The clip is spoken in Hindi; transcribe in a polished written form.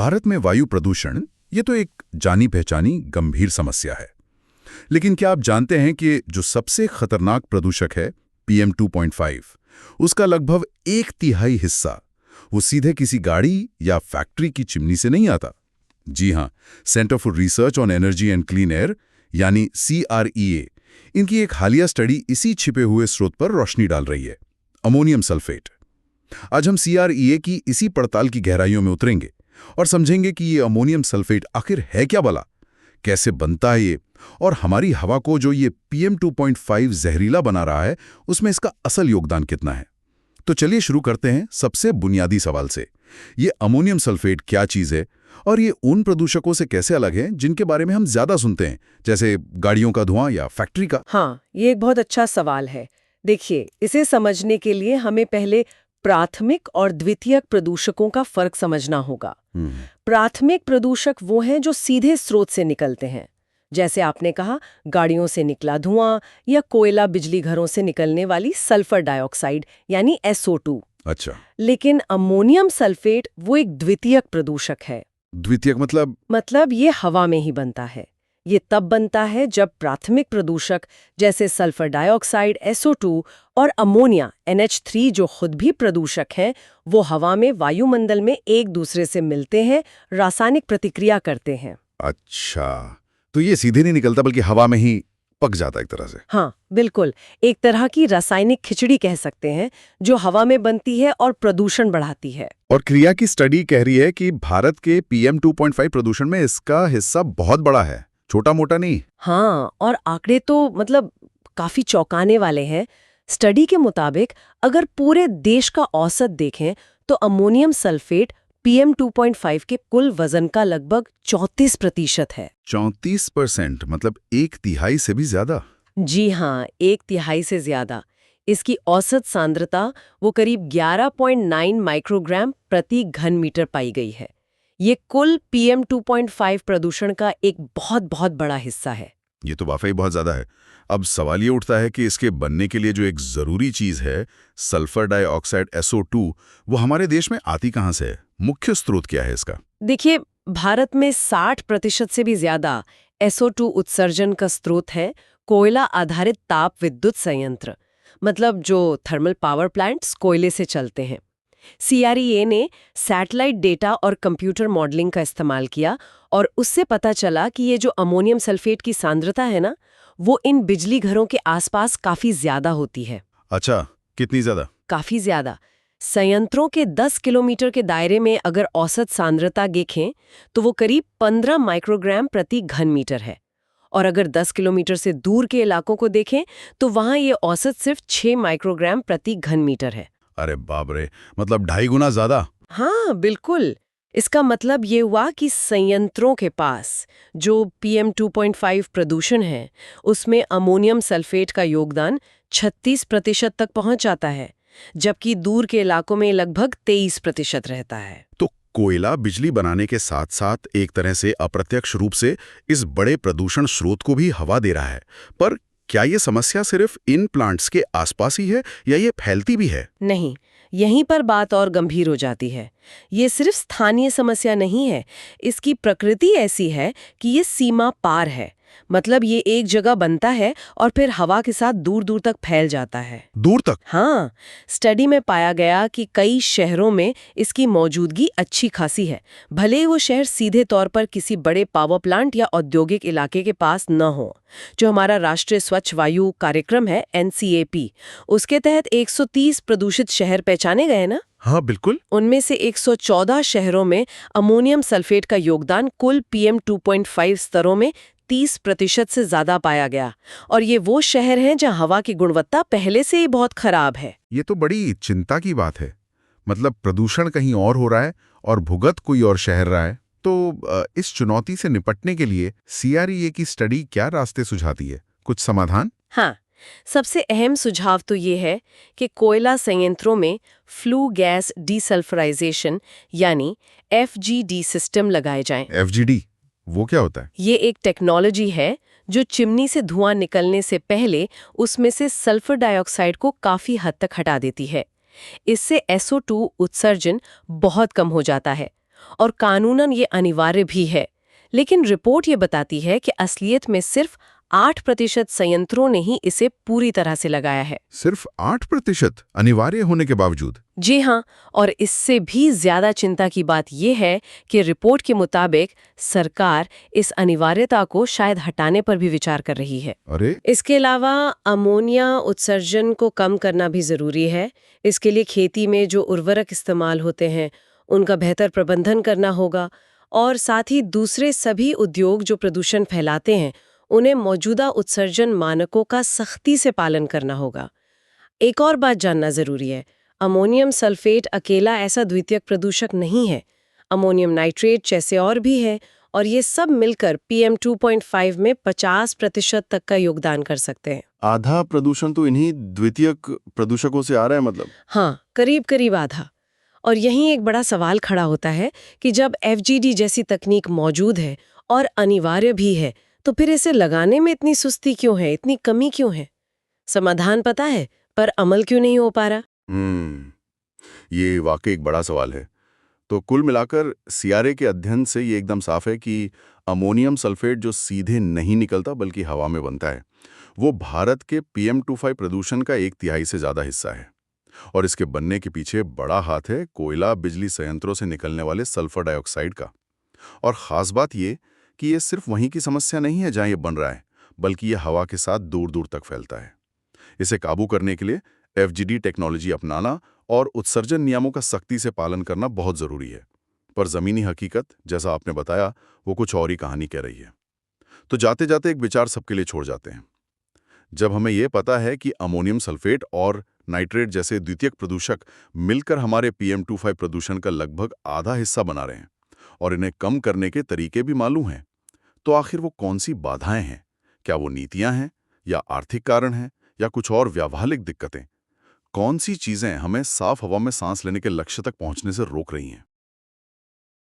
भारत में वायु प्रदूषण ये तो एक जानी पहचानी गंभीर समस्या है। लेकिन क्या आप जानते हैं कि जो सबसे खतरनाक प्रदूषक है PM 2.5, उसका लगभग 1/3 हिस्सा वो सीधे किसी गाड़ी या फैक्ट्री की चिमनी से नहीं आता। जी हाँ, centre for research on energy and clean air यानी CREA, इनकी एक हालिया स्टडी इसी छिपे हुए स्रोत पर रोशनी डाल रही है, अमोनियम सल्फेट। आज हम CREA की इसी पड़ताल की गहराइयों में उतरेंगे और समझेंगे कि ये अमोनियम सल्फेट आखिर है क्या भला, कैसे बनता है ये, और हमारी हवा को जो ये PM 2.5 जहरीला बना रहा है उसमें इसका असल योगदान कितना है। तो चलिए शुरू करते हैं सबसे बुनियादी सवाल से। ये अमोनियम सल्फेट क्या चीज़ है और ये उन प्रदूषकों से कैसे अलग है जिनके बारे में हम ज्यादा सुनते हैं, जैसे गाड़ियों का धुआं या फैक्ट्री का। हाँ, ये एक बहुत अच्छा सवाल है। देखिए, इसे समझने के लिए हमें पहले प्राथमिक और द्वितीयक प्रदूषकों का फर्क समझना होगा। प्राथमिक प्रदूषक वो हैं जो सीधे स्रोत से निकलते हैं, जैसे आपने कहा गाड़ियों से निकला धुआं या कोयला बिजली घरों से निकलने वाली सल्फर डाइऑक्साइड यानी SO2। अच्छा, लेकिन अमोनियम सल्फेट वो एक द्वितीयक प्रदूषक है। द्वितीयक मतलब ये हवा में ही बनता है। ये तब बनता है जब प्राथमिक प्रदूषक जैसे सल्फर डाइऑक्साइड SO2 और अमोनिया NH3 जो खुद भी प्रदूषक हैं, वो हवा में वायुमंडल में एक दूसरे से मिलते हैं, रासायनिक प्रतिक्रिया करते हैं। अच्छा, तो ये सीधे नहीं निकलता बल्कि हवा में ही पक जाता है एक तरह से। हाँ, बिल्कुल, एक तरह की रासायनिक खिचड़ी कह सकते हैं जो हवा में बनती है और प्रदूषण बढ़ाती है। और क्रिया की स्टडी कह रही है कि भारत के PM 2.5 प्रदूषण में इसका हिस्सा बहुत बड़ा है, छोटा मोटा नहीं। हाँ, और आंकड़े तो काफी चौंकाने वाले हैं। स्टडी के मुताबिक अगर पूरे देश का औसत देखें तो अमोनियम सल्फेट PM 2.5 के कुल वजन का लगभग 34% है। 34% मतलब 1/3 से भी ज्यादा। जी हाँ, 1/3 से ज्यादा। इसकी औसत सांद्रता वो करीब 11.9 माइक्रोग्राम प्रति घन मीटर पाई गई है। ये कुल PM 2.5 प्रदूषण का एक बहुत बहुत बड़ा हिस्सा है। ये तो वाकई बहुत ज्यादा है। अब सवाल ये उठता है कि इसके बनने के लिए जो एक जरूरी चीज है, सल्फर डाइऑक्साइड SO2, वो हमारे देश में आती कहाँ से है? मुख्य स्रोत क्या है इसका? देखिए, भारत में 60% से भी ज्यादा SO2 उत्सर्जन का स्रोत है कोयला आधारित ताप विद्युत संयंत्र, मतलब जो थर्मल पावर प्लांट्स कोयले से चलते हैं। CREA ने सैटेलाइट डेटा और कंप्यूटर मॉडलिंग का इस्तेमाल किया और उससे पता चला कि ये जो अमोनियम सल्फेट की सांद्रता है ना, वो इन बिजली घरों के आसपास काफी ज्यादा होती है। अच्छा, कितनी ज्यादा? काफी ज्यादा। संयंत्रों के 10 किलोमीटर के दायरे में अगर औसत सांद्रता देखें तो वो करीब 15 माइक्रोग्राम प्रति घन मीटर है, और अगर 10 किलोमीटर से दूर के इलाकों को देखें तो वहां ये औसत सिर्फ 6 माइक्रोग्राम प्रति घन मीटर है। अरे बाप रे, मतलब 2.5 गुना ज्यादा। हाँ, बिल्कुल। इसका मतलब ये हुआ कि संयंत्रों के पास जो PM 2.5 प्रदूषण है, उसमें अमोनियम सल्फेट का योगदान 36% तक पहुंच जाता है, जबकि दूर के इलाकों में लगभग 23% रहता है। तो कोयला बिजली बनाने के साथ साथ एक तरह से अप्रत्यक्ष रूप से इस बड़े प्रदूषण स्रोत को भी हवा दे रहा है। पर क्या ये समस्या सिर्फ इन प्लांट्स के आसपास ही है या ये फैलती भी है? नहीं, यहीं पर बात और गंभीर हो जाती है। ये सिर्फ स्थानीय समस्या नहीं है, इसकी प्रकृति ऐसी है कि ये सीमा पार है। मतलब ये एक जगह बनता है और फिर हवा के साथ दूर दूर तक फैल जाता है। दूर तक? हाँ, स्टडी में पाया गया कि कई शहरों में इसकी मौजूदगी अच्छी खासी है, भले ही वो शहर सीधे तौर पर किसी बड़े पावर प्लांट या औद्योगिक इलाके के पास न हो। जो हमारा राष्ट्रीय स्वच्छ वायु कार्यक्रम है NCAP, उसके तहत 130 प्रदूषित शहर पहचाने गए ना। हाँ बिल्कुल। उनमें से 114 शहरों में अमोनियम सल्फेट का योगदान कुल PM 2.5 स्तरों में 30% से ज्यादा पाया गया, और ये वो शहर हैं जहां हवा की गुणवत्ता पहले से ही बहुत खराब है। ये तो बड़ी चिंता की बात है। मतलब प्रदूषण कहीं और हो रहा है और भुगत कोई और शहर रहा है। तो इस चुनौती से निपटने के लिए CREA की स्टडी क्या रास्ते सुझाती है? कुछ समाधान? हाँ, सबसे अहम सुझाव तो ये है कि कोयला संयंत्रों में फ्लू गैस डीसल्फराइजेशन यानी FGD सिस्टम लगाए जाएं। FGD वो क्या होता है? ये एक टेक्नोलॉजी है जो चिमनी से धुआं निकलने से पहले उसमें से सल्फर डाइऑक्साइड को काफी हद तक हटा देती है। इससे SO2 उत्सर्जन बहुत कम हो जाता है और कानूनन ये अनिवार्य भी है। लेकिन रिपोर्ट ये बताती है कि असलियत में सिर्फ 8% संयंत्रों ने ही इसे पूरी तरह से लगाया है। सिर्फ 8% अनिवार्य होने के बावजूद? जी हाँ, और इससे भी ज्यादा चिंता की बात यह है कि रिपोर्ट के मुताबिक सरकार इस अनिवार्यता को शायद हटाने पर भी विचार कर रही है। अरे, इसके अलावा अमोनिया उत्सर्जन को कम करना भी जरूरी है। इसके लिए खेती में जो उर्वरक इस्तेमाल होते हैं, उनका बेहतर प्रबंधन करना होगा और साथ ही दूसरे सभी उद्योग जो प्रदूषण फैलाते हैं, उन्हें मौजूदा उत्सर्जन मानकों का सख्ती से पालन करना होगा। एक और बात जानना जरूरी है, अमोनियम सल्फेट अकेला ऐसा द्वितीयक प्रदूषक नहीं है। अमोनियम नाइट्रेट जैसे और भी है, और ये सब मिलकर PM 2.5 में 50% तक का योगदान कर सकते हैं। आधा प्रदूषण तो इन्हीं द्वितीयक प्रदूषकों से आ रहा है मतलब? हाँ, करीब करीब आधा। और यहीं एक बड़ा सवाल खड़ा होता है कि जब FGD जैसी तकनीक मौजूद है और अनिवार्य भी है, तो फिर इसे लगाने में इतनी सुस्ती क्यों है, इतनी कमी क्यों है? समाधान पता है, पर अमल क्यों नहीं हो पा रहा? ये वाकई एक बड़ा सवाल है। तो कुल मिलाकर CRA के अध्ययन से ये एकदम साफ है कि अमोनियम सल्फेट जो सीधे नहीं निकलता बल्कि हवा में बनता है, वो भारत के PM 2.5 प्रदूषण का 1/3 से ज़्यादा हिस्सा है। और इसके बनने के पीछे बड़ा हाथ है कोयला बिजली संयंत्रों से निकलने वाले सल्फर डाइऑक्साइड का। और ख़ास बात ये कि ये सिर्फ वहीं की समस्या नहीं है जहाँ ये बन रहा है, बल्कि ये हवा के साथ दूर दूर तक फैलता है। इसे काबू करने के लिए FGD टेक्नोलॉजी अपनाना और उत्सर्जन नियमों का सख्ती से पालन करना बहुत ज़रूरी है। पर ज़मीनी हकीकत, जैसा आपने बताया, वो कुछ और ही कहानी कह रही है। तो जाते जाते एक विचार सबके लिए छोड़ जाते हैं। जब हमें ये पता है कि अमोनियम सल्फेट और नाइट्रेट जैसे द्वितीयक प्रदूषक मिलकर हमारे PM 2.5 प्रदूषण का लगभग आधा हिस्सा बना रहे हैं और इन्हें कम करने के तरीके भी मालूम हैं, तो आखिर वो कौन सी बाधाएं हैं? क्या वो नीतियां हैं, या आर्थिक कारण हैं, या कुछ और व्यावहारिक दिक्कतें? कौन सी चीजें हमें साफ हवा में सांस लेने के लक्ष्य तक पहुंचने से रोक रही हैं?